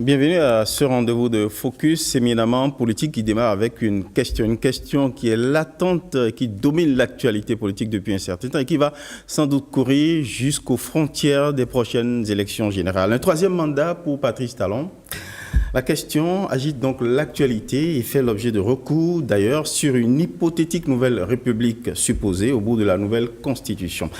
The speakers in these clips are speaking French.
Bienvenue à ce rendez-vous de Focus éminemment politique qui démarre avec une question qui est latente, qui domine l'actualité politique depuis un certain temps et qui va sans doute courir jusqu'aux frontières des prochaines élections générales. Un troisième mandat pour Patrice Talon. La question agite donc l'actualité et fait l'objet de recours, d'ailleurs, sur une hypothétique nouvelle république supposée au bout de la nouvelle constitution.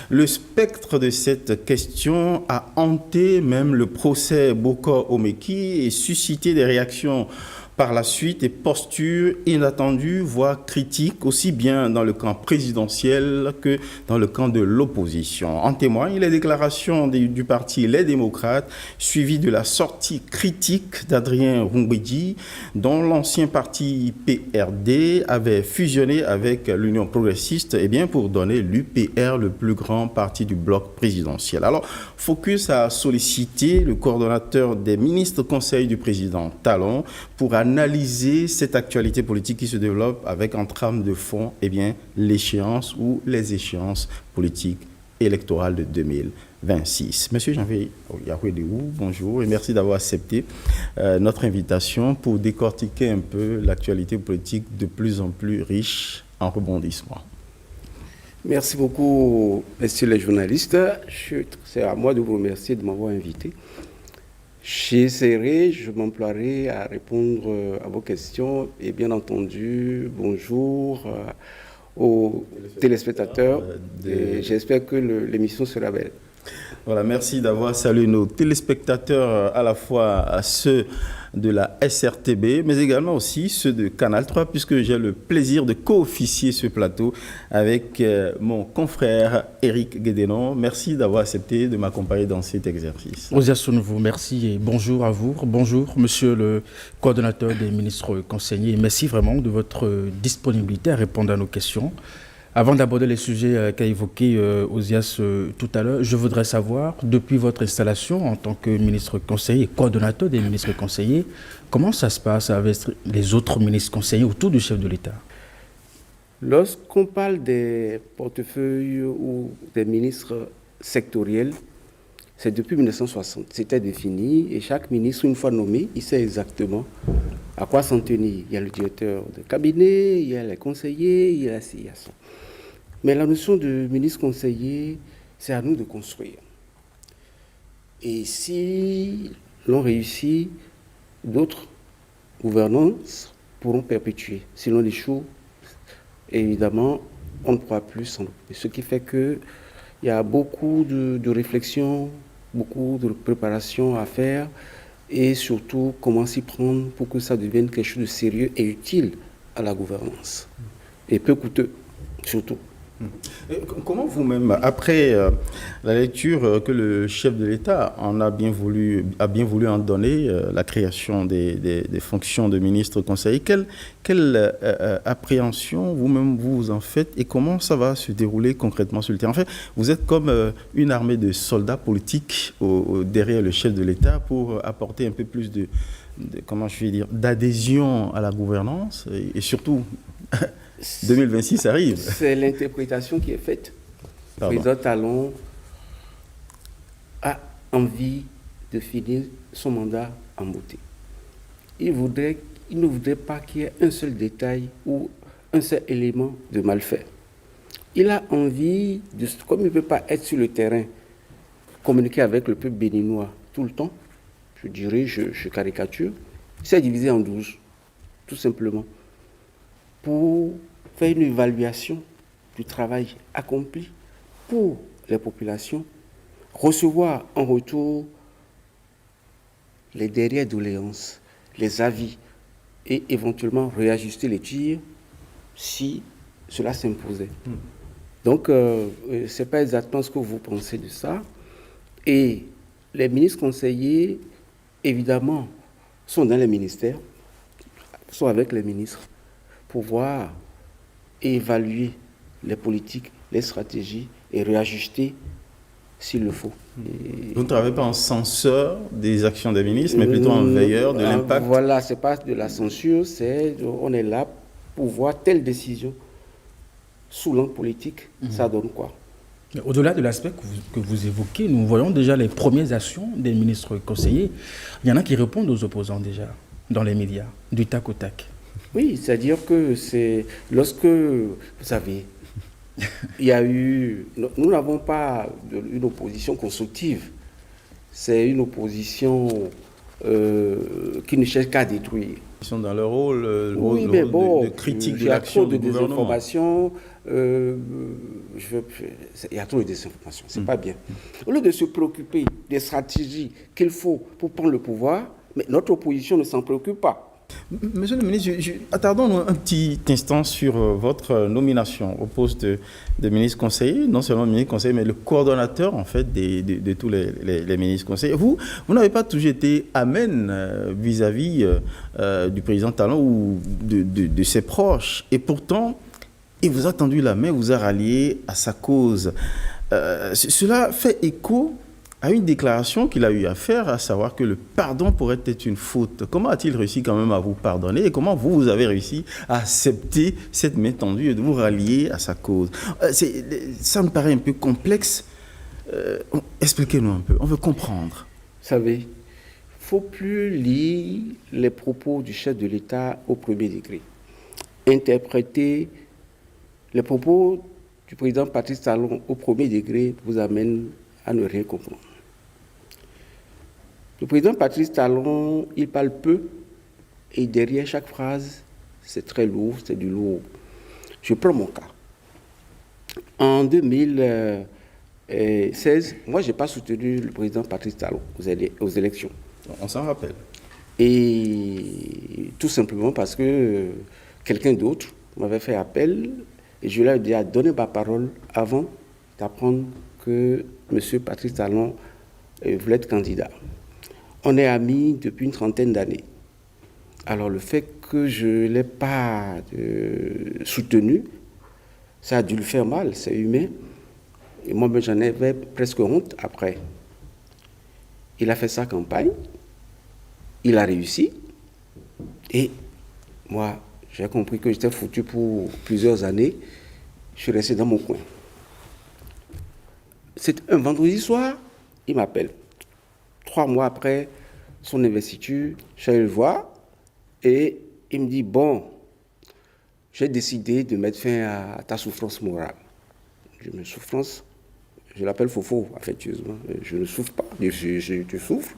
Le spectre de cette question a hanté même le procès Bokor Omeki et suscité des réactions par la suite et postures inattendues, voire critiques, aussi bien dans le camp présidentiel que dans le camp de l'opposition. En témoignent les déclarations du parti Les Démocrates, suivies de la sortie critique d'Adrien Roumbeji, dont l'ancien parti PRD avait fusionné avec l'Union progressiste pour donner l'UPR, le plus grand parti du bloc présidentiel. Alors, Focus a sollicité le coordonnateur des ministres conseils du président Talon pour analyser cette actualité politique qui se développe avec en trame de fond l'échéance ou les échéances politiques électorales de 2026. Monsieur Janvier Yahouedéou, bonjour et merci d'avoir accepté notre invitation pour décortiquer un peu l'actualité politique de plus en plus riche en rebondissements. Merci beaucoup, messieurs les journalistes. C'est à moi de vous remercier de m'avoir invité. Je m'emploierai à répondre à vos questions et bien entendu, bonjour aux téléspectateurs. J'espère que l'émission sera belle. Voilà, merci d'avoir salué nos téléspectateurs, à la fois ceux de la SRTB, mais également aussi ceux de Canal 3, puisque j'ai le plaisir de co-officier ce plateau avec mon confrère Éric Guédénon. Merci d'avoir accepté de m'accompagner dans cet exercice. Oziasounouvou, merci et bonjour à vous. Bonjour, monsieur le coordonnateur des ministres conseillers. Merci vraiment de votre disponibilité à répondre à nos questions. Avant d'aborder les sujets qu'a évoqué Ozias tout à l'heure, je voudrais savoir, depuis votre installation en tant que ministre conseiller et coordonnateur des ministres conseillers, comment ça se passe avec les autres ministres conseillers autour du chef de l'État? Lorsqu'on parle des portefeuilles ou des ministres sectoriels, c'est depuis 1960. C'était défini et chaque ministre, une fois nommé, il sait exactement à quoi s'en tenir. Il y a le directeur de cabinet, il y a les conseillers, il y a la CIAS. Mais la notion de ministre conseiller, c'est à nous de construire. Et si l'on réussit, d'autres gouvernances pourront perpétuer. Si l'on échoue, évidemment, on ne pourra plus s'en occuper. Ce qui fait qu'il y a beaucoup de réflexion, beaucoup de préparation à faire et surtout comment s'y prendre pour que ça devienne quelque chose de sérieux et utile à la gouvernance. Et peu coûteux, surtout. Comment vous-même, après la lecture que le chef de l'État a bien voulu en donner, la création des fonctions de ministre conseiller, quelle appréhension vous-même vous en faites et comment ça va se dérouler concrètement sur le terrain? En fait, vous êtes comme une armée de soldats politiques derrière le chef de l'État pour apporter un peu plus d'adhésion à la gouvernance et surtout... 2026 arrive. C'est l'interprétation qui est faite. Le président Talon a envie de finir son mandat en beauté. Il ne voudrait pas qu'il y ait un seul détail ou un seul élément de mal fait. Il a envie, comme il ne peut pas être sur le terrain, communiquer avec le peuple béninois tout le temps, je dirais, je caricature, il s'est divisé en 12, tout simplement, pour faire une évaluation du travail accompli pour les populations, recevoir en retour les dernières doléances, les avis et éventuellement réajuster les tirs si cela s'imposait. Donc, ce n'est pas exactement ce que vous pensez de ça. Et les ministres conseillers, évidemment, sont dans les ministères, sont avec les ministres pour voir et évaluer les politiques, les stratégies et réajuster s'il le faut. Vous ne travaillez pas en censeur des actions des ministres, mais plutôt en veilleur de l'impact. Voilà, ce n'est pas de la censure, on est là pour voir telle décision sous l'angle politique, ça donne quoi? Au-delà de l'aspect que vous évoquez, nous voyons déjà les premières actions des ministres conseillers. Il y en a qui répondent aux opposants déjà, dans les médias, du tac au tac. Oui, c'est-à-dire que c'est lorsque, vous savez, il y a eu... Nous n'avons pas une opposition constructive. C'est une opposition qui ne cherche qu'à détruire. Ils sont dans leur rôle, Oui, mais bon, de critique de l'action du gouvernement. Il y a trop de désinformation, c'est pas bien. Au lieu de se préoccuper des stratégies qu'il faut pour prendre le pouvoir, mais notre opposition ne s'en préoccupe pas. Monsieur le ministre, attardons-nous un petit instant sur votre nomination au poste de ministre conseiller, non seulement ministre conseiller, mais le coordonnateur en fait de tous les ministres conseillers. Vous n'avez pas toujours été amène vis-à-vis du président Talon ou de ses proches, et pourtant, il vous a tendu la main, vous a rallié à sa cause. Cela fait écho à une déclaration qu'il a eu à faire, à savoir que le pardon pourrait être une faute. Comment a-t-il réussi quand même à vous pardonner et comment vous avez réussi à accepter cette main tendue et de vous rallier à sa cause? Ça me paraît un peu complexe. Expliquez-nous un peu, on veut comprendre. Vous savez, il ne faut plus lire les propos du chef de l'État au premier degré. Interpréter les propos du président Patrice Talon au premier degré vous amène à ne rien comprendre. Le président Patrice Talon, il parle peu et derrière chaque phrase, c'est très lourd, c'est du lourd. Je prends mon cas. En 2016, moi, je n'ai pas soutenu le président Patrice Talon aux élections. On s'en rappelle. Et tout simplement parce que quelqu'un d'autre m'avait fait appel et je lui ai dit à donner ma parole avant d'apprendre que M. Patrice Talon voulait être candidat. On est amis depuis une trentaine d'années. Alors le fait que je ne l'ai pas soutenu, ça a dû le faire mal, c'est humain. Et moi, j'en avais presque honte après. Il a fait sa campagne, il a réussi, et moi, j'ai compris que j'étais foutu pour plusieurs années. Je suis resté dans mon coin. C'est un vendredi soir, il m'appelle. 3 mois après son investiture, je suis allé le voir et il me dit, bon, j'ai décidé de mettre fin à ta souffrance morale. Je me souffrance, je l'appelle Fofo, affectueusement. Je ne souffre pas, tu souffres.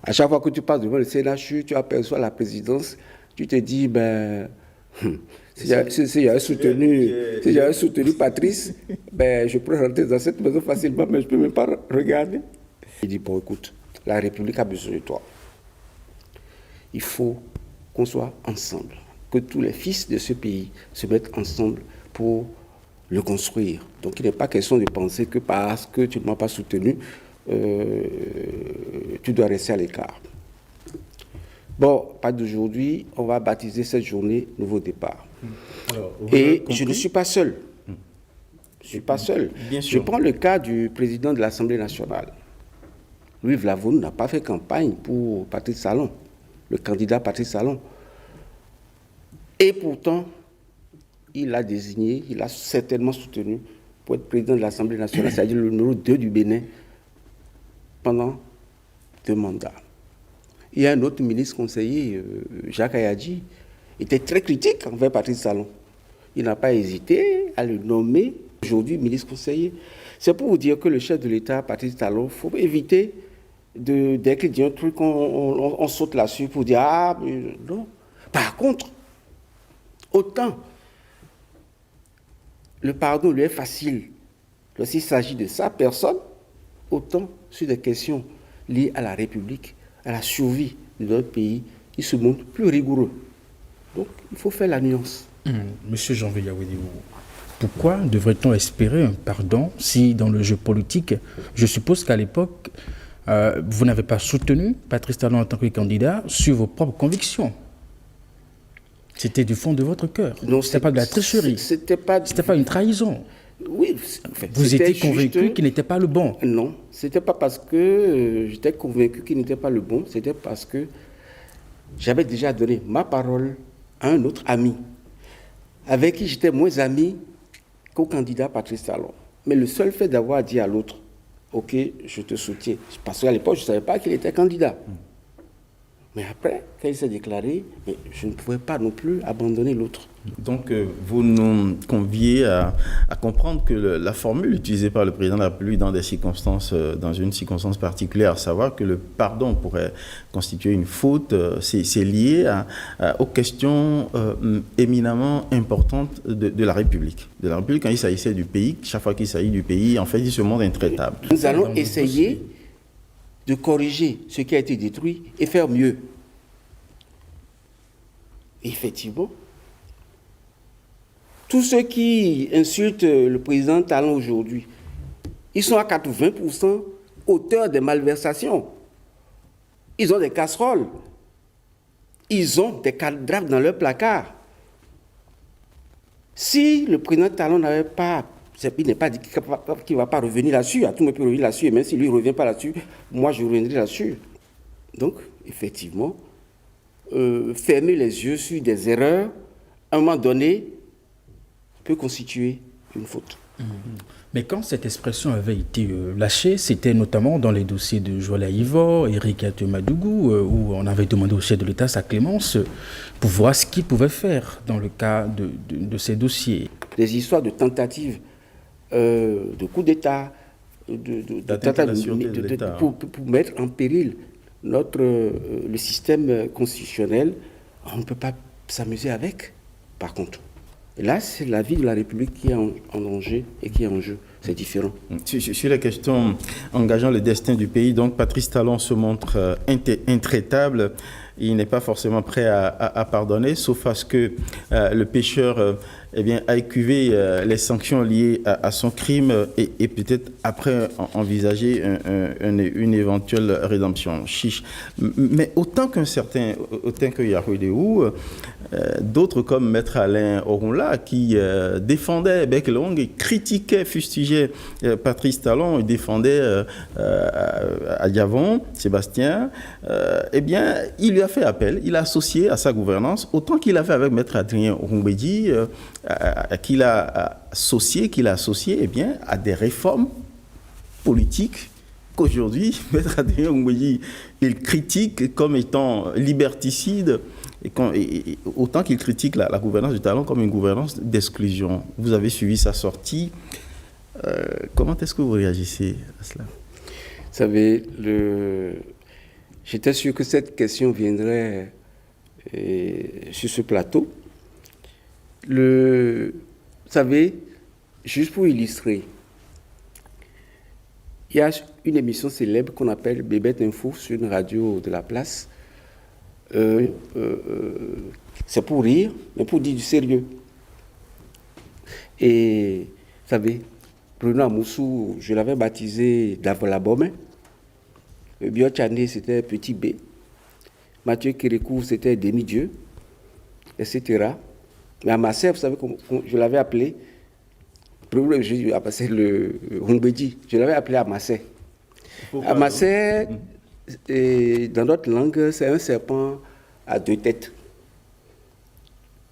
À chaque fois que tu passes devant le CNHU, tu aperçois la présidence, tu te dis, ben, si j'avais soutenu Patrice, ben, je pourrais rentrer dans cette maison facilement, mais je ne peux même pas regarder. Il dit, bon, écoute, la République a besoin de toi. Il faut qu'on soit ensemble, que tous les fils de ce pays se mettent ensemble pour le construire. Donc, il n'est pas question de penser que parce que tu ne m'as pas soutenu, tu dois rester à l'écart. Bon, pas d'aujourd'hui, on va baptiser cette journée Nouveau Départ. Alors, et je ne suis pas seul. Je ne suis pas seul. Je prends le cas du président de l'Assemblée nationale. Louis Vlavonou n'a pas fait campagne pour Patrice Talon, le candidat Patrice Talon. Et pourtant, il a désigné, il a certainement soutenu pour être président de l'Assemblée nationale, c'est-à-dire le numéro 2 du Bénin, pendant 2 mandats. Il y a un autre ministre conseiller, Jacques Ayadji, était très critique envers Patrice Talon. Il n'a pas hésité à le nommer aujourd'hui ministre conseiller. C'est pour vous dire que le chef de l'État, Patrice Talon, il faut éviter dès qu'il dit un truc, on saute là-dessus pour dire « Ah, non ». Par contre, autant le pardon lui est facile lorsqu'il s'agit de sa personne, autant sur des questions liées à la République, à la survie de notre pays, il se montre plus rigoureux. Donc, il faut faire la nuance. Monsieur Janvier Yawédiou, pourquoi devrait-on espérer un pardon si, dans le jeu politique, je suppose qu'à l'époque, vous n'avez pas soutenu Patrice Talon en tant que candidat sur vos propres convictions? C'était du fond de votre cœur. Non, c'était pas de la tricherie. C'était pas une trahison. Oui, en fait, vous étiez convaincu qu'il n'était pas le bon. Non, c'était pas parce que j'étais convaincu qu'il n'était pas le bon, c'était parce que j'avais déjà donné ma parole à un autre ami, avec qui j'étais moins ami qu'au candidat Patrice Talon. Mais le seul fait d'avoir dit à l'autre, ok, je te soutiens, parce qu'à l'époque, je ne savais pas qu'il était candidat. Mais après, quand il s'est déclaré, je ne pouvais pas non plus abandonner l'autre. Donc, vous nous conviez à comprendre que la formule utilisée par le président de la République dans une circonstance particulière, à savoir que le pardon pourrait constituer une faute, c'est lié aux questions éminemment importantes de la République. De la République, quand il s'agissait du pays, chaque fois qu'il s'agit du pays, en fait, il se montre intraitable. Nous allons essayer de corriger ce qui a été détruit et faire mieux. Effectivement, tous ceux qui insultent le président Talon aujourd'hui, ils sont à 80% auteurs des malversations. Ils ont des casseroles. Ils ont des cadavres dans leur placard. Si le président Talon n'avait pas, il n'est pas dit qu'il ne va pas revenir là-dessus, à tout le monde peut revenir là-dessus, et même si lui ne revient pas là-dessus, moi je reviendrai là-dessus. Donc, effectivement, fermer les yeux sur des erreurs, à un moment donné, peut constituer une faute. Mais quand cette expression avait été lâchée, c'était notamment dans les dossiers de Joël Ivor, Éric Atemadougou, où on avait demandé au chef de l'État sa clémence pour voir ce qu'il pouvait faire dans le cas de ces dossiers. Des histoires de tentatives de coup d'État, pour mettre en péril le système constitutionnel, on ne peut pas s'amuser avec, par contre. Et là, c'est la vie de la République qui est en danger et qui est en jeu. C'est différent. Sur la question engageant le destin du pays, donc Patrice Talon se montre intraitable. Il n'est pas forcément prêt à pardonner, sauf à ce que le pécheur a écuvé les sanctions liées à son crime et peut-être après envisager une éventuelle rédemption. Chiche. Mais autant que Yahweh Déhou, d'autres comme Maître Alain Orunla qui défendait bec et longue et critiquait, fustigeait Patrice Talon et défendait Adiavon, Sébastien, il lui a fait appel, il a associé à sa gouvernance, autant qu'il a fait avec Maître Adrien Roumbédi, qu'il a associé à des réformes politiques qu'aujourd'hui, Maître Adrien Roumbédi, il critique comme étant liberticide, et autant qu'il critique la gouvernance du Talon comme une gouvernance d'exclusion. Vous avez suivi sa sortie. Comment est-ce que vous réagissez à cela? Vous savez, j'étais sûr que cette question viendrait sur ce plateau. Vous savez, juste pour illustrer, il y a une émission célèbre qu'on appelle Bébête Info sur une radio de la place. C'est pour rire, mais pour dire du sérieux. Et vous savez, Bruno Amoussou, je l'avais baptisé Davolabome. Bio Tchané, c'était Petit B. Mathieu Kérékou, c'était Demi-Dieu, etc. Mais à Massé, vous savez, je l'avais appelé, c'est le Roumbédi, je l'avais appelé Amassé. Amassé, dans notre langue, c'est un serpent à deux têtes.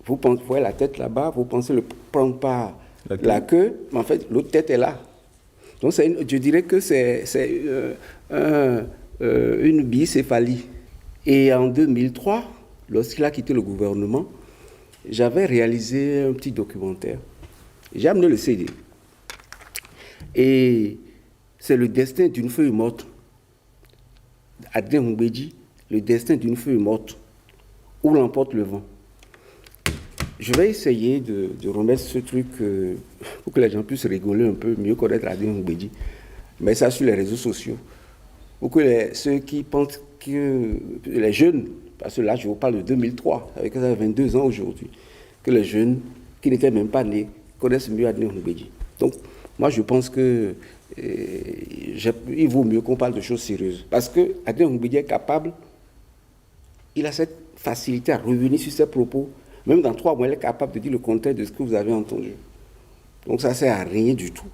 Vous voyez la tête là-bas, vous pensez le prendre par la queue, mais en fait, l'autre tête est là. Donc, je dirais que c'est une bicéphalie. Et en 2003, lorsqu'il a quitté le gouvernement, j'avais réalisé un petit documentaire. J'ai amené le CD. Et c'est le destin d'une feuille morte. Adrien Roumbédi, le destin d'une feuille morte, où l'emporte le vent. Je vais essayer de remettre ce truc pour que les gens puissent rigoler un peu, mieux connaître Adrien Roumbédi. Mais ça sur les réseaux sociaux. Pour que ceux qui pensent que les jeunes, parce que là je vous parle de 2003, avec 22 ans aujourd'hui, que les jeunes qui n'étaient même pas nés connaissent mieux Adrien Roumbédi. Donc moi je pense que il vaut mieux qu'on parle de choses sérieuses. Parce que Adrien Roumbédi est capable, il a cette facilité à revenir sur ses propos. Même dans 3 mois, il est capable de dire le contraire de ce que vous avez entendu. Donc ça ne sert à rien du tout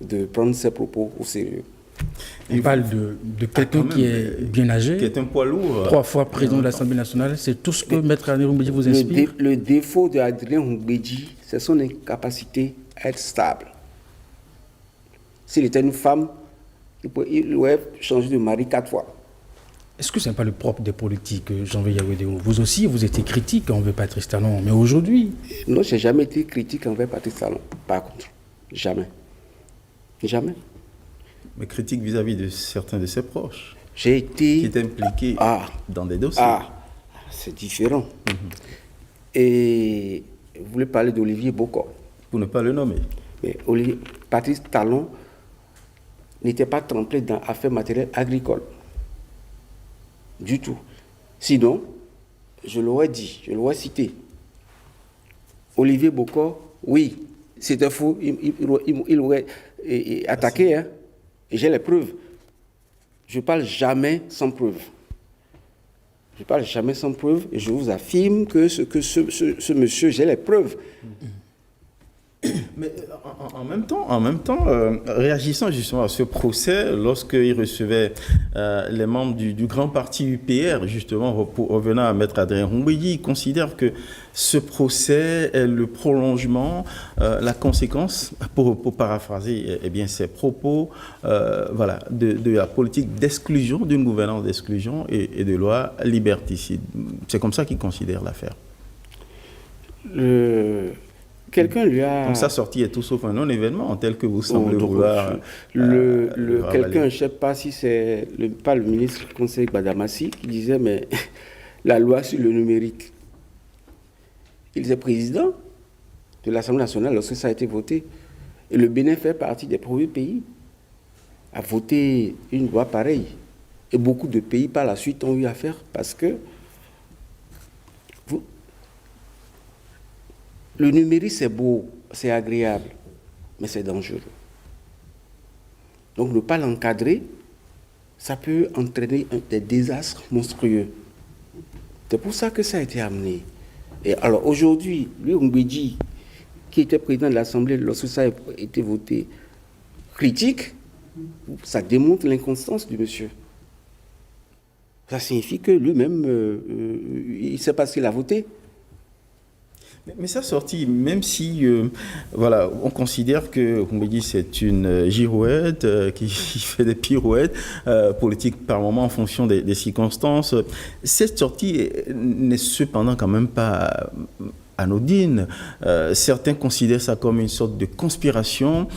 de prendre ses propos au sérieux. On parle de quelqu'un qui est bien âgé, qui est un poids lourd. 3 fois président de l'Assemblée nationale. C'est tout ce que Maître Adrien Roumbédi vous inspire. Le défaut d'Adrien Roumbédi, c'est son incapacité à être stable. S'il était une femme, il aurait changé de mari 4 fois. Est-ce que ce n'est pas le propre des politiques, Janvier Yawédéo? Vous aussi, vous étiez critique envers Patrice Talon, mais aujourd'hui... Non, je n'ai jamais été critique envers Patrice Talon, par contre. Jamais. Jamais. Mais critique vis-à-vis de certains de ses proches. J'ai été... Qui étaient impliqués dans des dossiers. C'est différent. Et vous voulez parler d'Olivier Bocor. Pour ne pas le nommer. Mais Patrice Talon n'était pas trempé dans affaires matérielles agricoles. Du tout. Sinon, je l'aurais dit, je l'aurais cité. Olivier Bocor, oui, c'était faux, il aurait attaqué, hein, et j'ai les preuves. Je ne parle jamais sans preuve. Je ne parle jamais sans preuve, et je vous affirme que ce monsieur, j'ai les preuves. Mais en même temps, réagissant justement à ce procès, lorsqu'il recevait les membres du grand parti UPR, justement, revenant à Maître Adrien Humbédi, il considère que ce procès est le prolongement, la conséquence, pour paraphraser ses propos, de la politique d'exclusion, d'une gouvernance d'exclusion et de loi liberticide. C'est comme ça qu'il considère l'affaire. Quelqu'un lui a... Donc sa sortie est tout sauf un non-événement, tel que vous semblez vouloir... quelqu'un, je ne sais pas si c'est pas le ministre du Conseil Gbadamassi qui disait, mais la loi sur le numérique, il est président de l'Assemblée nationale lorsque ça a été voté. Et le Bénin fait partie des premiers pays à voter une loi pareille. Et beaucoup de pays par la suite ont eu à faire parce que le numérique, c'est beau, c'est agréable, mais c'est dangereux. Donc, ne pas l'encadrer, ça peut entraîner des désastres monstrueux. C'est pour ça que ça a été amené. Et alors, aujourd'hui, lui, Humbédi, qui était président de l'Assemblée lorsque ça a été voté, critique, ça démontre l'inconstance du monsieur. Ça signifie que lui-même, il ne sait pas ce qu'il a voté. Mais sa sortie, même si on considère que Humbédi c'est une girouette qui fait des pirouettes politiques par moment en fonction des circonstances, cette sortie n'est cependant quand même pas anodine. Certains considèrent ça comme une sorte de conspiration,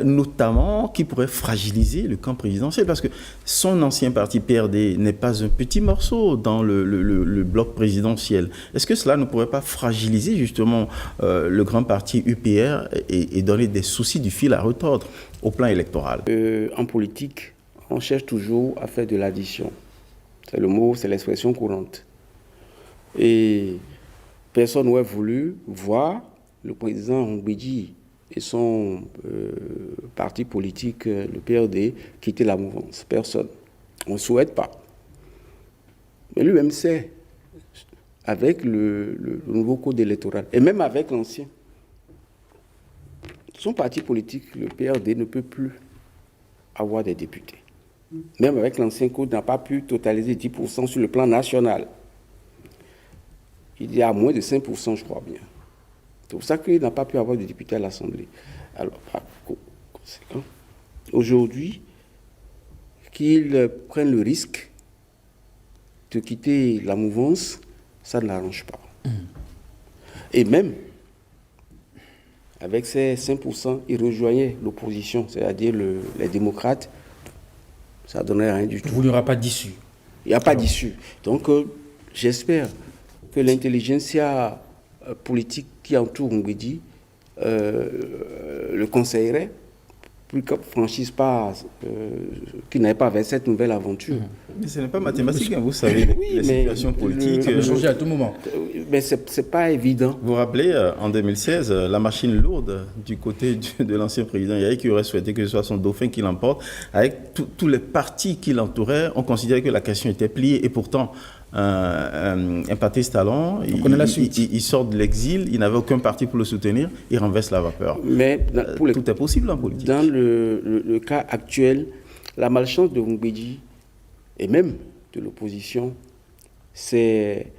notamment qui pourrait fragiliser le camp présidentiel, parce que son ancien parti PRD n'est pas un petit morceau dans le bloc présidentiel. Est-ce que cela ne pourrait pas fragiliser justement le grand parti UPR et donner des soucis du fil à retordre au plan électoral? En politique, on cherche toujours à faire de l'addition. C'est le mot, c'est l'expression courante. Et personne n'aurait voulu voir le président Humbédi et son parti politique, le PRD, quitter la mouvance. Personne. On ne souhaite pas. Mais lui-même sait, avec le nouveau code électoral, et même avec l'ancien, son parti politique, le PRD, ne peut plus avoir des députés. Même avec l'ancien code, n'a pas pu totaliser 10% sur le plan national. Il y a moins de 5%, je crois bien. C'est pour ça qu'il n'a pas pu avoir de députés à l'Assemblée. Alors, par conséquent, aujourd'hui, qu'il prenne le risque de quitter la mouvance, ça ne l'arrange pas. Et même, avec ces 5%, il rejoignait l'opposition, c'est-à-dire les démocrates, ça ne donnerait rien du tout. Il n'y aura pas d'issue. Il n'y a pas d'issue. Donc, j'espère que l'intelligentsia politique qui entoure Humbédi le conseillerait pour qu'il ne franchisse pas, qu'il n'aille pas vers cette nouvelle aventure. Mais ce n'est pas mathématique, vous savez, oui, les situations politiques. Ça peut changer à tout moment. Mais ce n'est pas évident. Vous vous rappelez, en 2016, la machine lourde du côté de l'ancien président Yahi, qui aurait souhaité que ce soit son dauphin qui l'emporte, avec tous les partis qui l'entouraient, on considérait que la question était pliée, et pourtant, un Patrice Talon, il sort de l'exil, il n'avait aucun parti pour le soutenir, il renverse la vapeur. Mais tout est possible en politique. Dans le cas actuel, la malchance de Humbédi, et même de l'opposition, c'est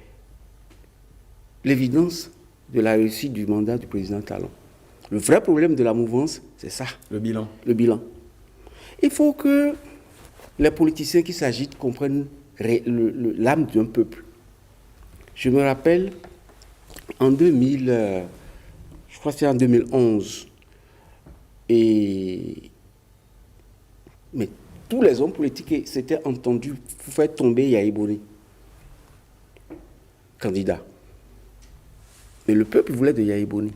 l'évidence de la réussite du mandat du président Talon. Le vrai problème de la mouvance, c'est ça. Le bilan. Le bilan. Il faut que les politiciens qui s'agitent comprennent l'âme d'un peuple. Je me rappelle, en 2000, je crois que c'est en 2011, mais tous les hommes politiques s'étaient entendus pour faire tomber Yaya Boni, candidat. Mais le peuple voulait de Yaya Boni.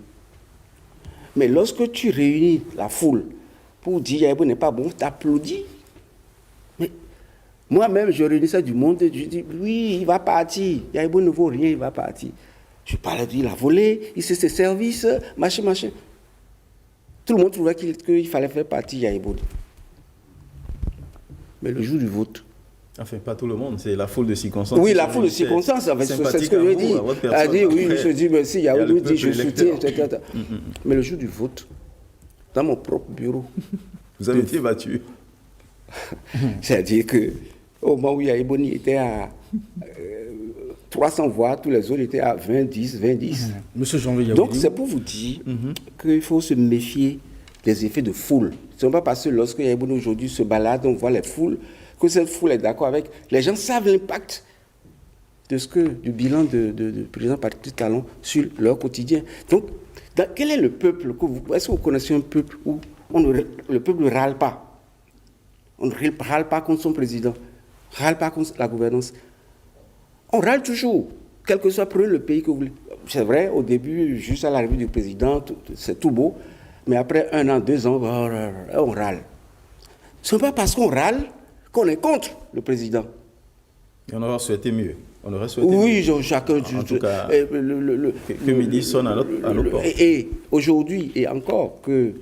Mais lorsque tu réunis la foule pour dire Yaya Boni n'est pas bon, t'applaudis. Mais moi-même, je réunissais du monde et je dis oui, il va partir. Yaya Boni ne vaut rien, il va partir. Je parlais de lui, il a volé, il sait ses services, machin. Tout le monde trouvait qu'il fallait faire partir Yaya Boni. Mais le jour du vote. Enfin, pas tout le monde, c'est la foule de circonstances. Oui, la foule de circonstances, c'est ce que je dis. Elle dit oui, je dis merci, Yaya Boni dit je soutiens, etc. Mais le jour du vote, dans mon propre bureau. Vous avez été battu. C'est-à-dire qu'au moment où Yaya Boni était à 300 voix, tous les autres étaient à 20, 10. Monsieur Jean-Louis. Donc c'est pour vous dire qu'il faut se méfier des effets de foule. Ce n'est pas parce que lorsque Yaya Boni aujourd'hui se balade, on voit les foules, que cette foule est d'accord avec. Les gens savent l'impact du bilan du président Patrice Talon sur leur quotidien. Donc, quel est le peuple que vous... Est-ce que vous connaissez un peuple où le peuple ne râle pas? On ne râle pas contre son président, ne râle pas contre la gouvernance. On râle toujours, quel que soit le pays que vous voulez. C'est vrai, au début, juste à l'arrivée du président, c'est tout beau, mais après 1 an, 2 ans, on râle. Ce n'est pas parce qu'on râle qu'on est contre le président. Et on aurait souhaité mieux. On aurait souhaité oui, mieux. chacun... En tout cas, que midi sonne à nos portes. Et aujourd'hui, et encore, que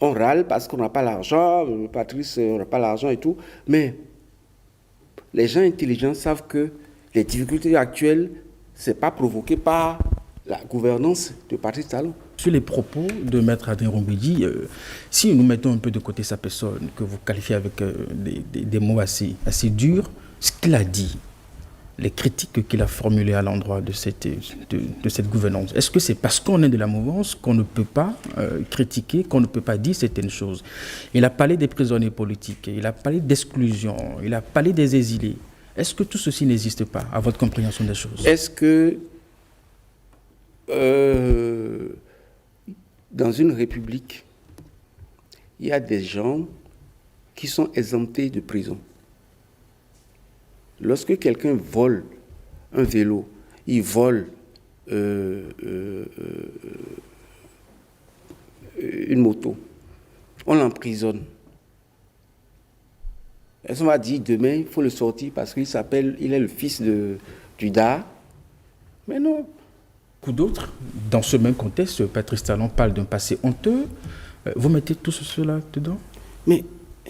on râle parce qu'on n'a pas l'argent, Patrice, on n'a pas l'argent et tout, mais les gens intelligents savent que les difficultés actuelles, ce n'est pas provoqué par la gouvernance de Patrice Talon. Sur les propos de Maître Adrien Rombedi, si nous mettons un peu de côté sa personne, que vous qualifiez avec des mots assez durs, ce qu'il a dit, les critiques qu'il a formulées à l'endroit de cette gouvernance, est-ce que c'est parce qu'on est de la mouvance qu'on ne peut pas critiquer, qu'on ne peut pas dire certaines choses? Il a parlé des prisonniers politiques, il a parlé d'exclusion, il a parlé des exilés. Est-ce que tout ceci n'existe pas, à votre compréhension des choses? Est-ce que dans une république, il y a des gens qui sont exemptés de prison? Lorsque quelqu'un vole un vélo, il vole une moto, on l'emprisonne. Est-ce qu'on va dire demain, il faut le sortir parce il est le fils du DAR? Mais non. Beaucoup d'autres, dans ce même contexte, Patrice Talon parle d'un passé honteux. Vous mettez tout cela dedans? Mais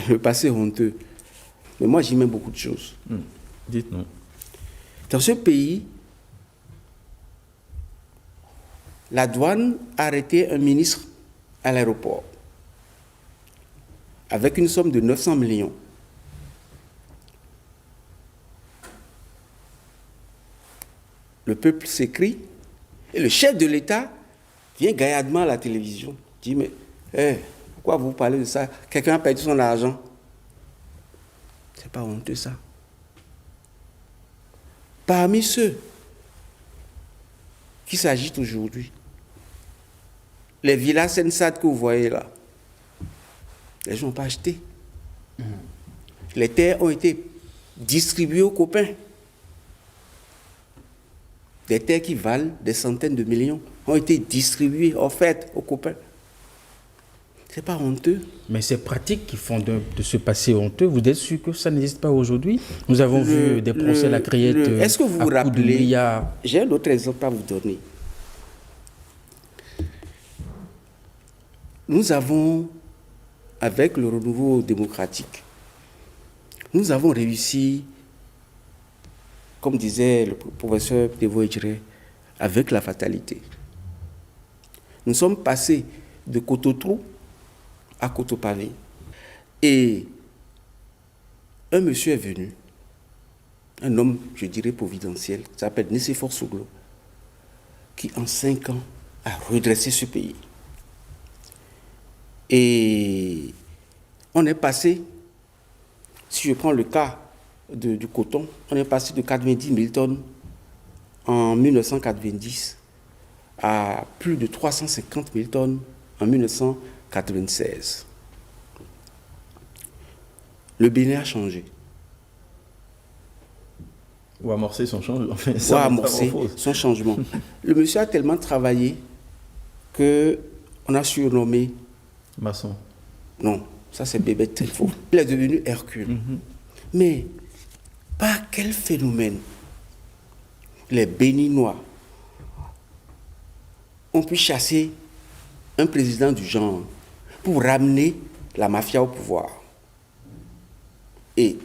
le passé honteux, mais moi j'y mets beaucoup de choses. Dites-nous. Dans ce pays, la douane a arrêté un ministre à l'aéroport avec une somme de 900 millions. Le peuple s'écrie et le chef de l'État vient gaillardement à la télévision. Il dit, mais pourquoi vous parlez de ça? Quelqu'un a perdu son argent. C'est pas honteux ça. Parmi ceux qui s'agitent aujourd'hui, les villas Sensat que vous voyez là, les gens n'ont pas acheté. Les terres ont été distribuées aux copains. Des terres qui valent des centaines de millions ont été distribuées, offertes aux copains. C'est pas honteux. Mais ces pratiques qui font de ce passé honteux, vous êtes sûr que ça n'existe pas aujourd'hui? Nous avons vu des procès à la criette. Est-ce que vous vous rappelez? J'ai un autre exemple à vous donner. Nous avons, avec le renouveau démocratique, nous avons réussi, comme disait le professeur Devoe-Djiré, avec la fatalité. Nous sommes passés de Cototrou à Cotopavé. Et un monsieur est venu, un homme, je dirais, providentiel, qui s'appelle Nicéphore Souglo, qui en 5 ans a redressé ce pays. Et on est passé Si je prends le cas du coton, on est passé de 90 000 tonnes en 1990 à plus de 350 000 tonnes en 1996. Le Bénin a changé. Ou amorcer son changement. Enfin, Ou amorcer son changement. Le monsieur a tellement travaillé qu'on a surnommé... Maçon. Non, ça c'est bébé Trifot. Il est devenu Hercule. Mais par quel phénomène les Béninois ont pu chasser un président du genre pour ramener la mafia au pouvoir? Et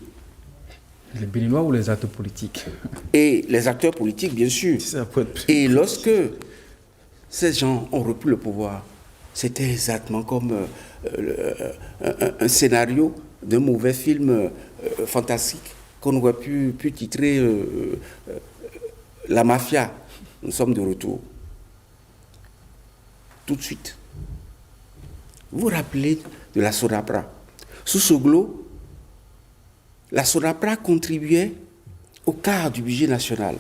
les Béninois ou les acteurs politiques? Et les acteurs politiques, bien sûr. Et lorsque ces gens ont repris le pouvoir, c'était exactement comme un scénario d'un mauvais film fantastique qu'on aurait pu titrer La Mafia. Nous sommes de retour. Tout de suite. Vous vous rappelez de la Sonapra? Sous Soglo, la Sonapra contribuait au quart du budget national.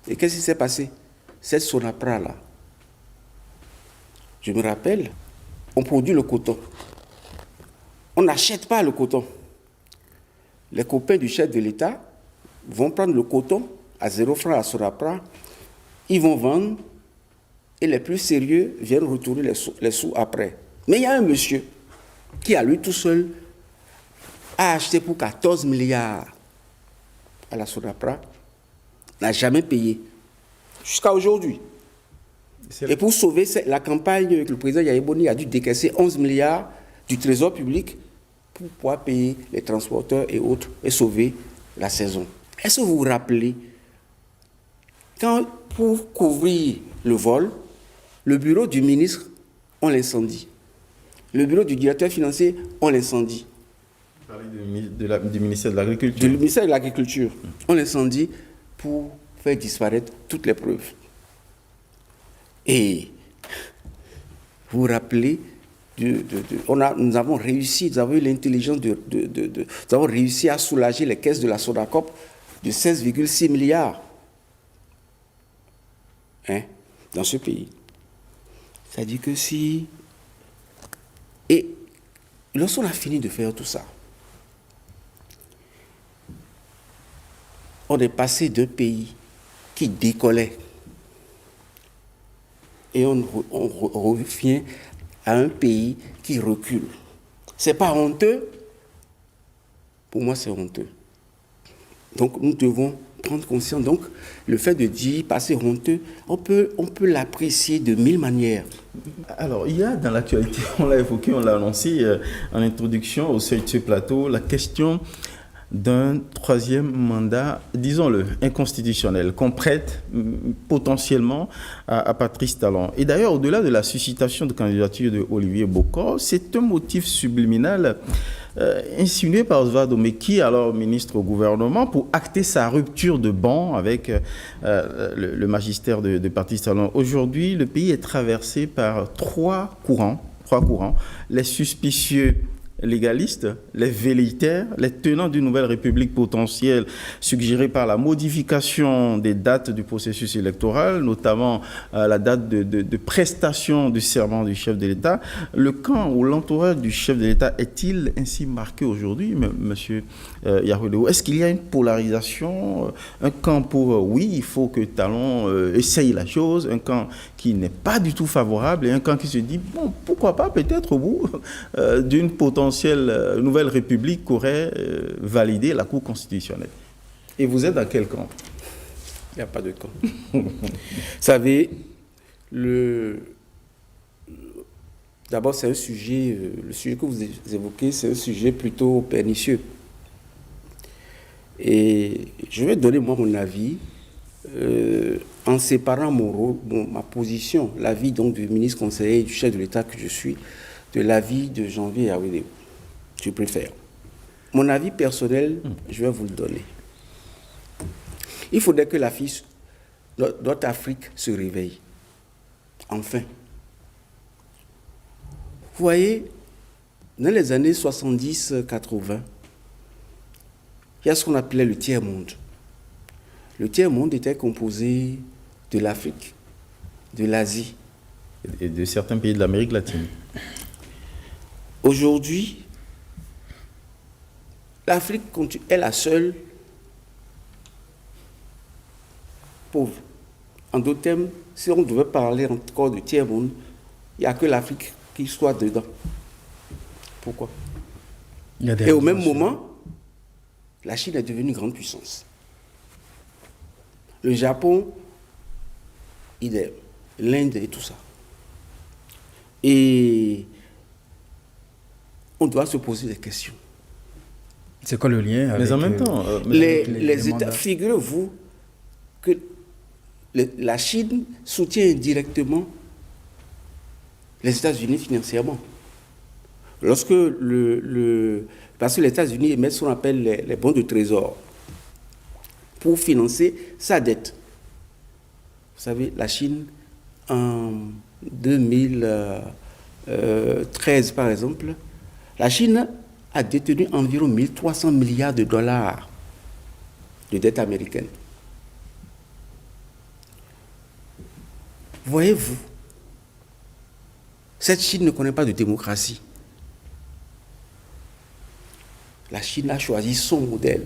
Et qu'est-ce qui s'est passé? Cette Sonapra-là, je me rappelle, on produit le coton. On n'achète pas le coton. Les copains du chef de l'État vont prendre le coton à 0 francs à Sonapra, ils vont vendre et les plus sérieux viennent retourner les sous après. Mais il y a un monsieur qui, à lui tout seul, a acheté pour 14 milliards à la Sonapra, n'a jamais payé, jusqu'à aujourd'hui. Et pour sauver la campagne, le président Yaïboni a dû décaisser 11 milliards du trésor public pour pouvoir payer les transporteurs et autres et sauver la saison. Est-ce que vous vous rappelez, quand pour couvrir le vol, le bureau du ministre, on l'incendie. Le bureau du directeur financier, on l'incendie. Vous parlez du ministère de l'Agriculture. Du ministère de l'Agriculture. On l'incendie pour faire disparaître toutes les preuves. Et vous vous rappelez, nous avons réussi, nous avons eu l'intelligence nous avons réussi à soulager les caisses de la Sodacop de 16,6 milliards dans ce pays. C'est-à-dire que si... Et lorsqu'on a fini de faire tout ça, on est passé d'un pays qui décollait et on revient à un pays qui recule. C'est pas honteux? Pour moi, c'est honteux. Donc, nous devons prendre conscience. Donc, le fait de dire passer honteux, on peut l'apprécier de 1000 manières. Alors, il y a dans l'actualité, on l'a évoqué, on l'a annoncé en introduction au seuil de ce plateau, la question d'un troisième mandat, disons-le, inconstitutionnel, qu'on prête potentiellement à Patrice Talon. Et d'ailleurs, au-delà de la suscitation de candidature de Olivier Bokor, c'est un motif subliminal insinué par Oswald Omeki, alors ministre au gouvernement, pour acter sa rupture de banc avec le magistère de Patrice Talon. Aujourd'hui, le pays est traversé par trois courants, les suspicieux légalistes, les velléitaires, les tenants d'une nouvelle république potentielle suggérée par la modification des dates du processus électoral, notamment la date de prestation du serment du chef de l'État. Le camp ou l'entourage du chef de l'État est-il ainsi marqué aujourd'hui, monsieur Yahoudou? Est-ce qu'il y a une polarisation, un camp pour oui, il faut que Talon essaye la chose, un camp qui n'est pas du tout favorable et un camp qui se dit, bon, pourquoi pas peut-être au bout d'une potentielle nouvelle république qu'aurait validé la Cour constitutionnelle. Et vous êtes dans quel camp? Il n'y a pas de camp. Vous savez, d'abord c'est un sujet, le sujet que vous évoquez, c'est un sujet plutôt pernicieux. Et je vais donner moi mon avis en séparant mon rôle, ma position, l'avis donc du ministre conseiller et du chef de l'État que je suis, de l'avis de Janvier Yaoundé. Je préfère. Mon avis personnel, je vais vous le donner. Il faudrait que notre Afrique se réveille. Enfin. Vous voyez, dans les années 70-80, il y a ce qu'on appelait le tiers-monde. Le tiers-monde était composé de l'Afrique, de l'Asie. Et de certains pays de l'Amérique latine. Aujourd'hui, l'Afrique est la seule pauvre. En d'autres termes, si on devait parler encore de tiers-monde, il n'y a que l'Afrique qui soit dedans. Pourquoi? Et au même moment, la Chine est devenue grande puissance. Le Japon, idem. L'Inde et tout ça. Et on doit se poser des questions. C'est quoi le lien avec... Mais en même temps... les États, figurez-vous que la Chine soutient indirectement les États-Unis financièrement. Parce que les États-Unis émettent ce qu'on appelle les bons de trésor pour financer sa dette. Vous savez, la Chine, en 2013 par exemple, la Chine a détenu environ 1300 milliards de dollars de dette américaine. Voyez-vous, cette Chine ne connaît pas de démocratie. La Chine a choisi son modèle.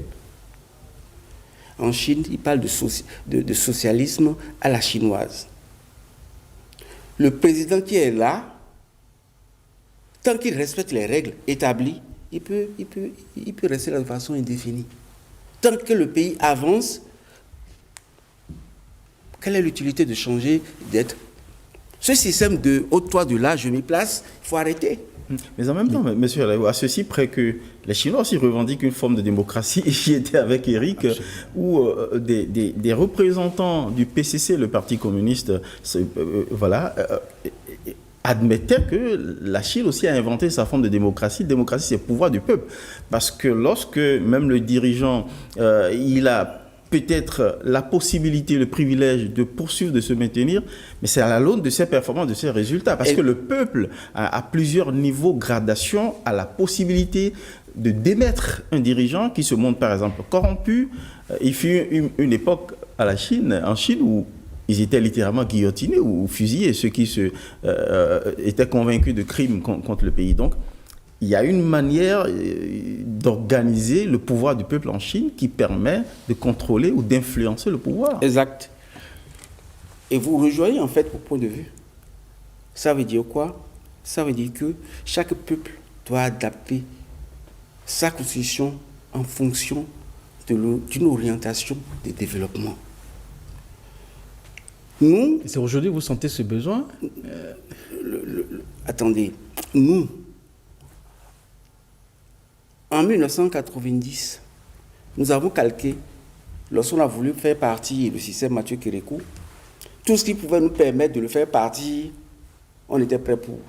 En Chine, il parle de socialisme à la chinoise. Le président qui est là, tant qu'il respecte les règles établies, il peut rester là de façon indéfinie. Tant que le pays avance, quelle est l'utilité de changer d'être? Ce système de haut-toi de là, je m'y place, il faut arrêter. Mais en même temps, monsieur Alaou, à ceci près que les Chinois aussi revendiquent une forme de démocratie, et j'y étais avec Eric, où des représentants du PCC, le Parti communiste, admettaient que la Chine aussi a inventé sa forme de démocratie. La démocratie, c'est le pouvoir du peuple. Parce que lorsque même le dirigeant, il a peut-être la possibilité, le privilège de poursuivre, de se maintenir, mais c'est à la l'aune de ses performances, de ses résultats. Parce que le peuple, à plusieurs niveaux, gradation, a la possibilité de démettre un dirigeant qui se montre, par exemple, corrompu. Il fut une époque en Chine, où ils étaient littéralement guillotinés ou fusillés, ceux qui étaient convaincus de crimes contre le pays. Donc, il y a une manière d'organiser le pouvoir du peuple en Chine qui permet de contrôler ou d'influencer le pouvoir. Exact. Et vous rejoignez en fait mon point de vue. Ça veut dire quoi? Ça veut dire que chaque peuple doit adapter sa constitution en fonction d'une orientation de développement. Nous... C'est aujourd'hui que vous sentez ce besoin? Attendez, nous... En 1990, nous avons calqué, lorsqu'on a voulu faire partie du système Mathieu Kérékou, tout ce qui pouvait nous permettre de le faire partir, on était prêt pour,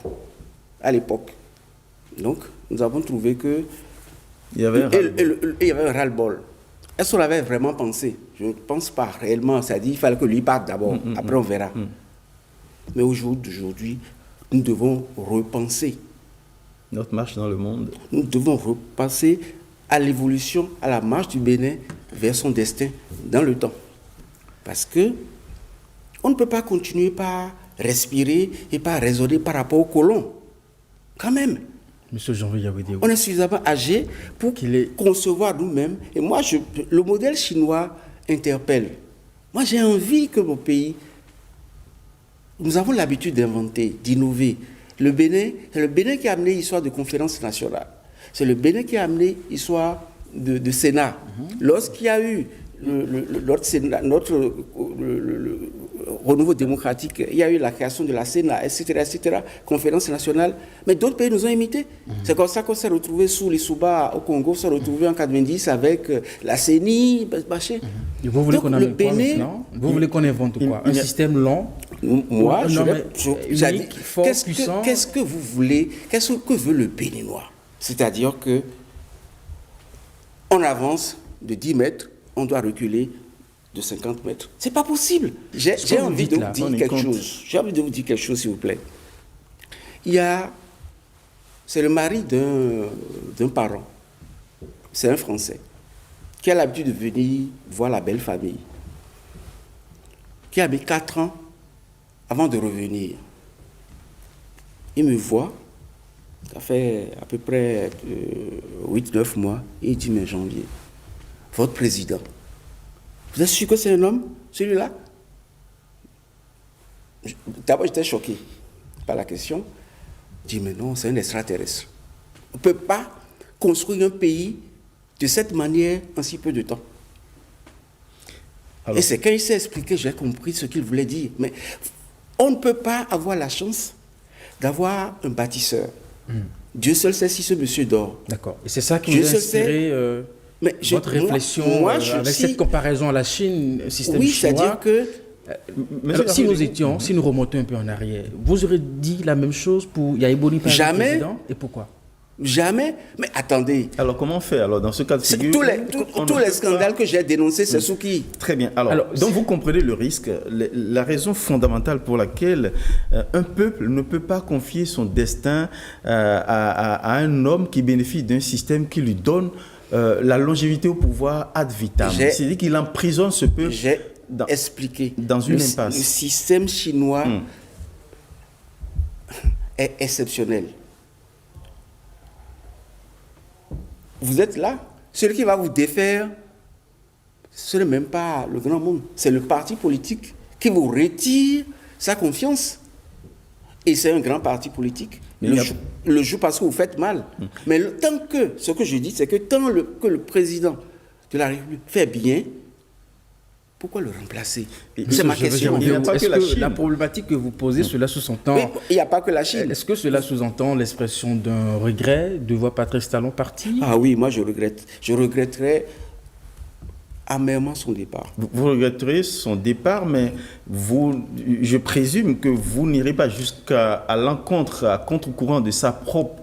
à l'époque. Donc, nous avons trouvé que il y avait un ras-le-bol. Est-ce qu'on l'avait vraiment pensé? Je ne pense pas réellement. Ça dit qu'il fallait que lui parte d'abord, après on verra. Mais aujourd'hui, nous devons repenser notre marche dans le monde. Nous devons repasser à l'évolution, à la marche du Bénin vers son destin dans le temps. Parce que on ne peut pas continuer par respirer et par raisonner par rapport aux colons. Quand même. Monsieur Jean-Louis Yawédé. On est suffisamment âgé pour concevoir nous-mêmes. Et moi, le modèle chinois interpelle. Moi, j'ai envie que mon pays... Nous avons l'habitude d'inventer, d'innover. Le Bénin, c'est le Bénin qui a amené l'histoire de conférence nationale. C'est le Bénin qui a amené l'histoire de Sénat. Lorsqu'il y a eu notre renouveau démocratique, il y a eu la création de la Sénat, etc., conférence nationale. Mais d'autres pays nous ont imités. C'est comme ça qu'on s'est retrouvé sous les Souba au Congo, on s'est retrouvé en 90 avec la CENI, machin. Vous voulez qu'on invente quoi maintenant? Vous voulez qu'on invente quoi? Un système long? Moi, qu'est-ce que vous voulez? Qu'est-ce que veut le Béninois? C'est-à-dire que on avance de 10 mètres, on doit reculer de 50 mètres. C'est pas possible. J'ai envie de vous dire quelque chose. J'ai envie de vous dire quelque chose, s'il vous plaît. Il y a c'est le mari d'un parent. C'est un Français qui a l'habitude de venir voir la belle famille, qui a mis 4 ans avant de revenir. Il me voit, ça fait à peu près 8-9 mois, et il dit, mais Janvier, votre président, vous êtes sûr que c'est un homme, celui-là? D'abord, j'étais choqué par la question. Je dis, mais non, c'est un extraterrestre. On ne peut pas construire un pays de cette manière en si peu de temps. Alors, et c'est quand il s'est expliqué, j'ai compris ce qu'il voulait dire. Mais on ne peut pas avoir la chance d'avoir un bâtisseur. Dieu seul sait si ce monsieur dort. D'accord. Et c'est ça qui nous a inspiré votre réflexion avec cette comparaison à la Chine, système chinois. Oui, c'est-à-dire que... Alors, si nous remontons un peu en arrière, vous aurez dit la même chose pour Yaïboni par le président? Et pourquoi? Jamais. Mais attendez. Alors, comment on fait alors dans ce cas de figure? Tous les scandales que j'ai dénoncés, c'est sous qui? Très bien. Alors donc vous comprenez le risque, la raison fondamentale pour laquelle un peuple ne peut pas confier son destin à un homme qui bénéficie d'un système qui lui donne la longévité au pouvoir ad vitam. C'est-à-dire qu'il emprisonne ce peuple dans une impasse. Le système chinois est exceptionnel. Vous êtes là, celui qui va vous défaire, ce n'est même pas le grand monde, c'est le parti politique qui vous retire sa confiance. Et c'est un grand parti politique. Le jour parce que vous faites mal. Mais tant que, ce que je dis, c'est que tant que le président de la République fait bien, pourquoi le remplacer? C'est ma question. Est-ce que la problématique que vous posez, cela sous-entend... Il n'y a pas que la Chine. Est-ce que cela sous-entend l'expression d'un regret de voir Patrice Talon partir? Ah oui, moi je regrette. Je regretterais amèrement son départ. Vous regretterez son départ, mais je présume que vous n'irez pas jusqu'à l'encontre, à contre-courant de sa propre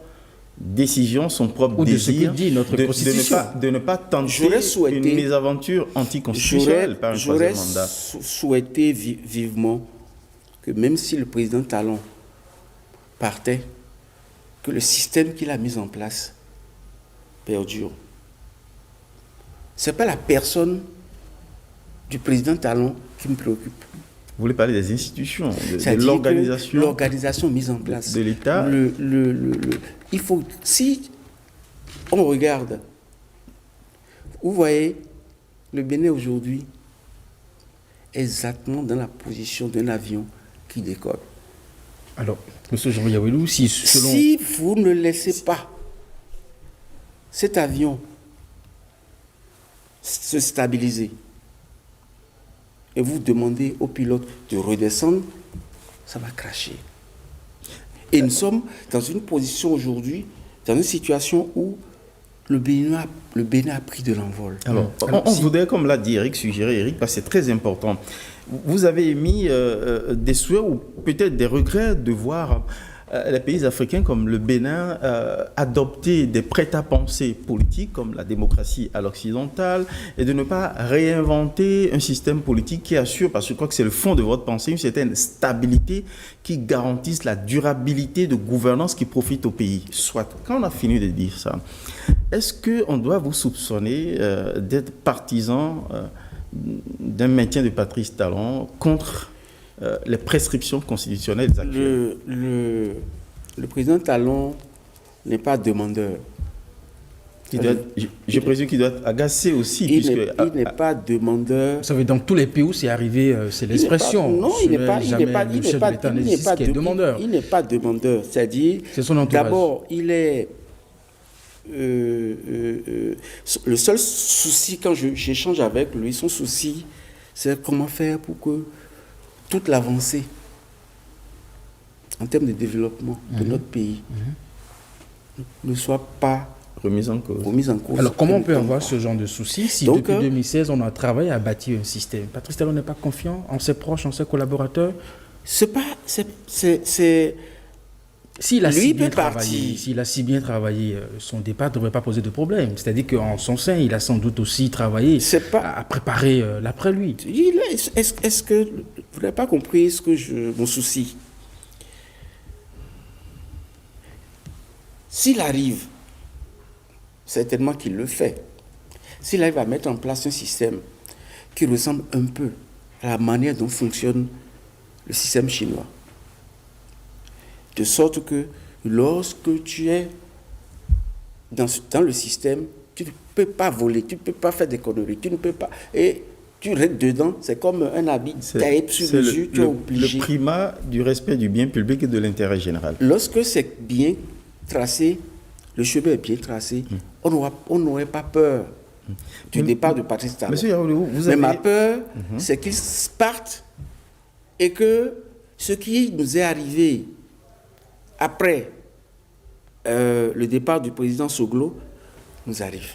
décision, son propre désir de ne pas tenter une mésaventure anticonstitutionnelle par un troisième mandat. J'aurais souhaité vivement que même si le président Talon partait, que le système qu'il a mis en place perdure. Ce n'est pas la personne du président Talon qui me préoccupe. Vous voulez parler des institutions, de l'organisation. L'organisation mise en place. De l'État. Il faut, si on regarde, vous voyez, le Bénin aujourd'hui est exactement dans la position d'un avion qui décolle. Alors, M. Jean-Yawelou, si vous ne laissez pas cet avion se stabiliser, et vous demandez au pilote de redescendre, ça va cracher. Et nous sommes dans une position aujourd'hui, dans une situation où le Bénin a pris de l'envol. Alors, on voudrait, comme l'a dit Eric, suggérer, Eric, parce que c'est très important. Vous avez émis des souhaits ou peut-être des regrets de voir les pays africains comme le Bénin adopter des prêts-à-penser politiques comme la démocratie à l'occidentale et de ne pas réinventer un système politique qui assure, parce que je crois que c'est le fond de votre pensée, une certaine stabilité qui garantisse la durabilité de gouvernance qui profite au pays. Soit, quand on a fini de dire ça, est-ce qu'on doit vous soupçonner d'être partisan d'un maintien de Patrice Talon contre les prescriptions constitutionnelles actuelles? Le président Talon n'est pas demandeur. Je présume qu'il doit être agacé aussi. Il n'est pas demandeur. Vous savez, dans tous les pays où c'est arrivé, c'est l'expression. Non, il n'est pas demandeur. Il n'est pas demandeur. C'est-à-dire, d'abord, il est... le seul souci, quand j'échange avec lui, son souci, c'est comment faire pour que toute l'avancée en termes de développement de notre pays ne soit pas remise en cause. Alors, comment on peut avoir ce genre de souci si depuis 2016, on a travaillé à bâtir un système? Patrice Talon n'est pas confiant en ses proches, en ses collaborateurs? S'il a si bien travaillé, son départ ne devrait pas poser de problème. C'est-à-dire qu'en son sein, il a sans doute aussi travaillé à préparer l'après-lui. Est-ce que vous n'avez pas compris mon souci? S'il arrive, certainement qu'il le fait, s'il arrive à mettre en place un système qui ressemble un peu à la manière dont fonctionne le système chinois, de sorte que lorsque tu es dans le système, tu ne peux pas voler, tu ne peux pas faire des conneries, tu ne peux pas... Et tu restes dedans, c'est comme un habit taillé sur mesure, tu es obligé. Le primat du respect du bien public et de l'intérêt général. Lorsque c'est bien tracé, le chemin est bien tracé, on n'aurait pas peur du départ de Patrice Talon. Monsieur Yaoulou, vous Mais avez... ma peur, c'est qu'ils partent et que ce qui nous est arrivé après le départ du président Soglo nous arrive.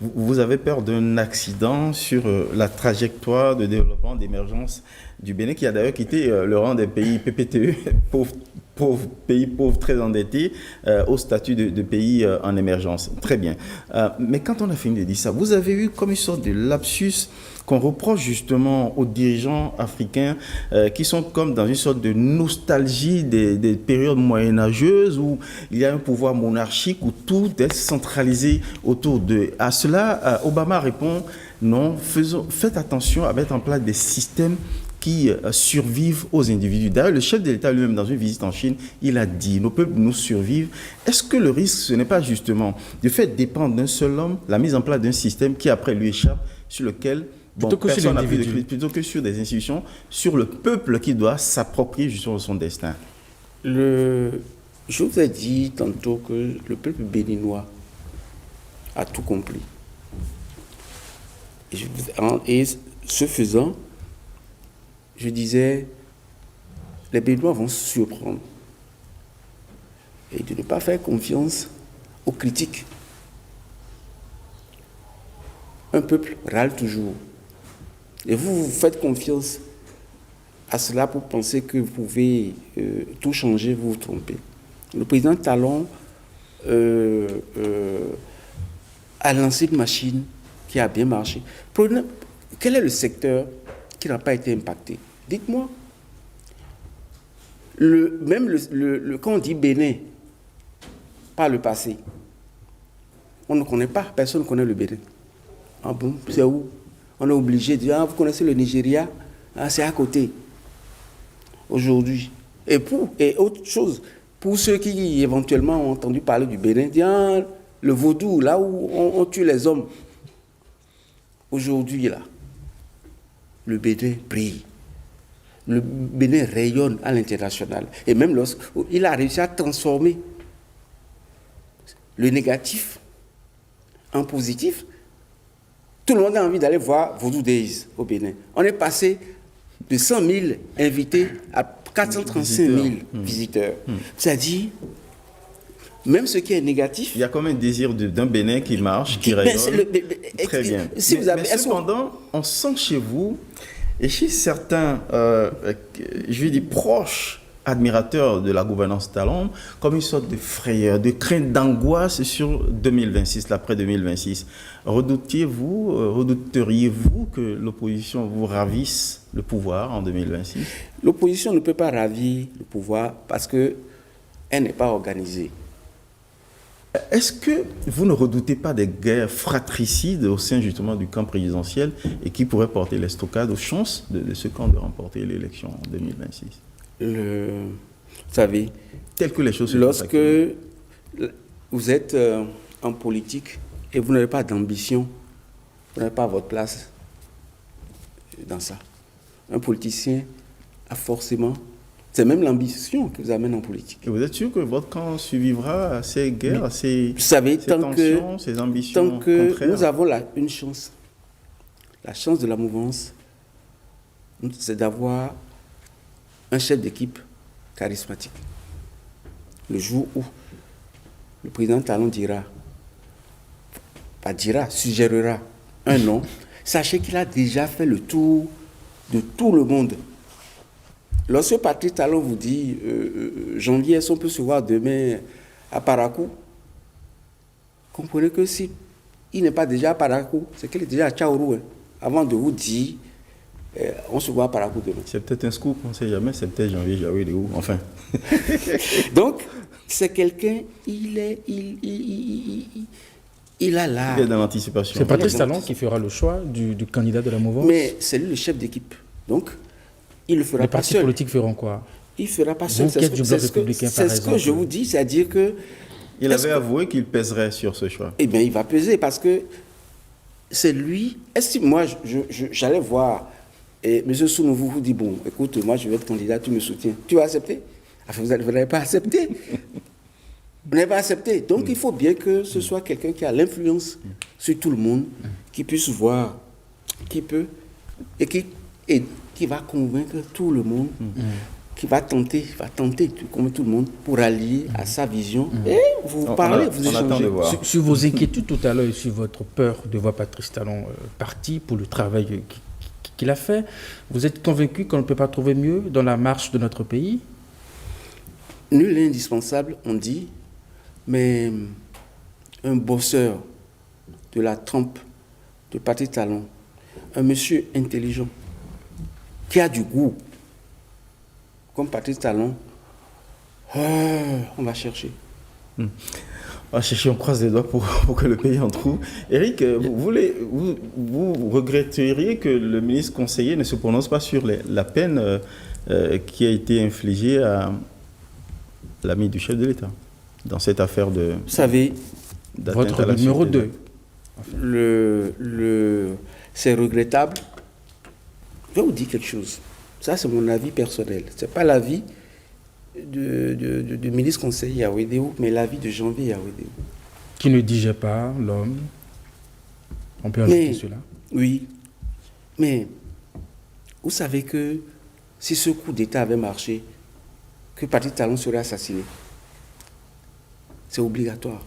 Vous avez peur d'un accident sur la trajectoire de développement, d'émergence du Bénin, qui a d'ailleurs quitté le rang des pays PPTE, pays pauvres très endettés, au statut de pays en émergence. Très bien. Mais quand on a fini de dire ça, vous avez eu comme une sorte de lapsus qu'on reproche justement aux dirigeants africains qui sont comme dans une sorte de nostalgie des périodes moyenâgeuses où il y a un pouvoir monarchique, où tout est centralisé autour d'eux. À cela, Obama répond non, faites attention à mettre en place des systèmes qui survivent aux individus. D'ailleurs, le chef de l'État lui-même, dans une visite en Chine, il a dit, nos peuples nous survivent. Est-ce que le risque, ce n'est pas justement de faire dépendre d'un seul homme la mise en place d'un système qui après lui échappe, sur lequel personne n'a plus de crise, plutôt que sur des institutions, sur le peuple qui doit s'approprier justement son destin? Je vous ai dit tantôt que le peuple béninois a tout compris. Et ce faisant, je disais, les Béninois vont se surprendre et de ne pas faire confiance aux critiques. Un peuple râle toujours. Et vous faites confiance à cela pour penser que vous pouvez tout changer, vous vous trompez. Le président Talon a lancé une machine qui a bien marché. Quel est le secteur qui n'a pas été impacté? Dites-moi. Quand on dit Bénin, par le passé, on ne connaît pas, personne ne connaît le Bénin. Ah bon, c'est où? On est obligé de dire, vous connaissez le Nigeria? Ah, c'est à côté. Aujourd'hui. Et autre chose, pour ceux qui éventuellement ont entendu parler du Bénin, dire, le vaudou, là où on tue les hommes. Aujourd'hui, là, le Bénin brille. Le Bénin rayonne à l'international. Et même lorsqu'il a réussi à transformer le négatif en positif, tout le monde a envie d'aller voir Vodou Days au Bénin. On est passé de 100 000 invités à 435 000 visiteurs. C'est-à-dire, même ce qui est négatif... Il y a comme un désir d'un Bénin qui marche, qui rayonne. Très bien. Mais cependant, on sent chez vous, et chez certains, je vais dire, proches admirateurs de la gouvernance Talon, comme une sorte de frayeur, de crainte, d'angoisse sur 2026, l'après 2026. Redouteriez-vous que l'opposition vous ravisse le pouvoir en 2026? L'opposition ne peut pas ravir le pouvoir parce qu'elle n'est pas organisée. Est-ce que vous ne redoutez pas des guerres fratricides au sein justement du camp présidentiel et qui pourraient porter l'estocade aux chances de ce camp de remporter l'élection en 2026? Vous savez, tel que les choses se lorsque vous êtes en politique et vous n'avez pas d'ambition, vous n'avez pas votre place dans ça. Un politicien a forcément... C'est même l'ambition qui vous amène en politique. Et vous êtes sûr que votre camp survivra à ces guerres, à ces, vous savez, ces tensions, ces ambitions tant que contraires? Nous avons une chance. La chance de la mouvance, c'est d'avoir un chef d'équipe charismatique. Le jour où le président Talon suggérera un nom, sachez qu'il a déjà fait le tour de tout le monde. Lorsque Patrice Talon vous dit janvier, est-ce qu'on peut se voir demain à Parakou, comprenez que si il n'est pas déjà à Parakou, c'est qu'il est déjà à Tchaourou, avant de vous dire On se voit par la coup de main. C'est peut-être un scoop, on ne sait jamais, c'est peut-être Janvier Yawédéou, enfin. Donc, c'est quelqu'un, il a là. Il est dans l'anticipation. C'est Patrice Talon qui fera le choix du candidat de la mouvance. Mais c'est lui le chef d'équipe. Donc, il ne le fera les pas partis seul. politiques feront quoi? Il ne fera pas seul. Vous qui êtes du bloc républicain, par c'est ce que je vous dis, c'est-à-dire que... Il avait avoué qu'il pèserait sur ce choix. Eh bien, il va peser parce que c'est lui... Est-ce que moi, j'allais voir... Et M. Sounouvou vous dit, bon, écoute, moi, je vais être candidat, tu me soutiens. Tu vas accepter? Enfin, vous n'avez pas accepté. Vous n'avez pas accepté. Donc, il faut bien que ce soit quelqu'un qui a l'influence sur tout le monde, qui puisse voir, qui peut, et qui va convaincre tout le monde, qui va tenter de convaincre tout le monde pour allier à sa vision. Et vous parlez, vous échangez. Sur vos inquiétudes tout à l'heure et sur votre peur de voir Patrice Talon parti pour le travail qu'il a fait, vous êtes convaincu qu'on ne peut pas trouver mieux dans la marche de notre pays? Nul n'est indispensable, on dit, mais un bosseur de la trempe de Patrice Talon, un monsieur intelligent, qui a du goût, comme Patrice Talon, on va chercher. On va chercher, on croise les doigts pour que le pays en trouve. Éric, vous regretteriez que le ministre conseiller ne se prononce pas sur la peine qui a été infligée à l'ami du chef de l'État dans cette affaire de... Vous savez, votre numéro 2. C'est regrettable. Je vais vous dire quelque chose. Ça, c'est mon avis personnel. Ce n'est pas l'avis du ministre conseiller Yawédéou, mais l'avis de Janvier Yawédéou. Qui ne digère pas l'homme. On peut ajouter cela. Oui. Mais vous savez que si ce coup d'État avait marché, que Patrice Talon serait assassiné. C'est obligatoire.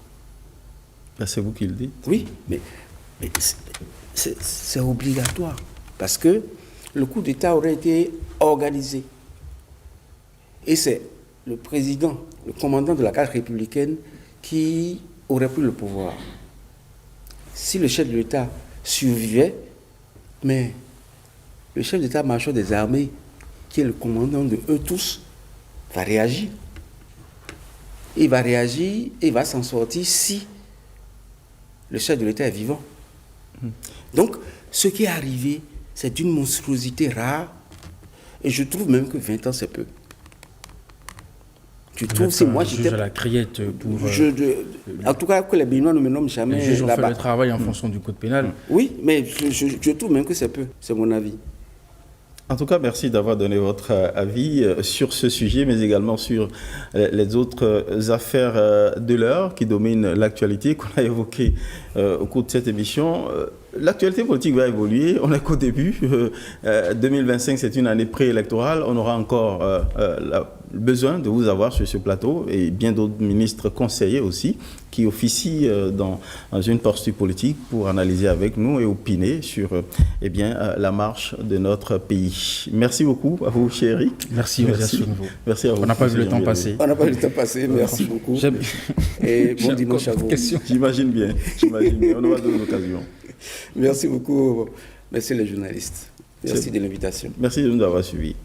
Ben, c'est vous qui le dites. Oui, mais c'est obligatoire. Parce que le coup d'État aurait été organisé. Et c'est le président, le commandant de la garde républicaine qui aurait pris le pouvoir. Si le chef de l'État survivait, mais le chef d'état-major des armées, qui est le commandant de eux tous, va réagir. Il va réagir et il va s'en sortir si le chef de l'État est vivant. Donc, ce qui est arrivé, c'est d'une monstruosité rare. Et je trouve même que 20 ans, c'est peu. Je trouve que moi, j'étais... à la criette pour... en tout cas, que les Béninois ne me nomment jamais les juges ont là-bas. fait le travail en fonction du code pénal. Oui, mais je trouve même que c'est peu. C'est mon avis. En tout cas, merci d'avoir donné votre avis sur ce sujet, mais également sur les autres affaires de l'heure qui dominent l'actualité qu'on a évoquées au cours de cette émission. L'actualité politique va évoluer. On n'est qu'au début. 2025, c'est une année préélectorale. On aura encore besoin de vous avoir sur ce plateau et bien d'autres ministres conseillers aussi qui officient dans une posture politique pour analyser avec nous et opiner sur la marche de notre pays. Merci beaucoup à vous, cher Eric. Merci. Merci à vous. On n'a pas vu le temps passer. On n'a pas vu le temps passer. Merci beaucoup. Et bon dimanche à vous. J'imagine bien. On aura d'autres occasions. Merci beaucoup. Merci les journalistes. Merci de l'invitation. Merci de nous avoir suivis.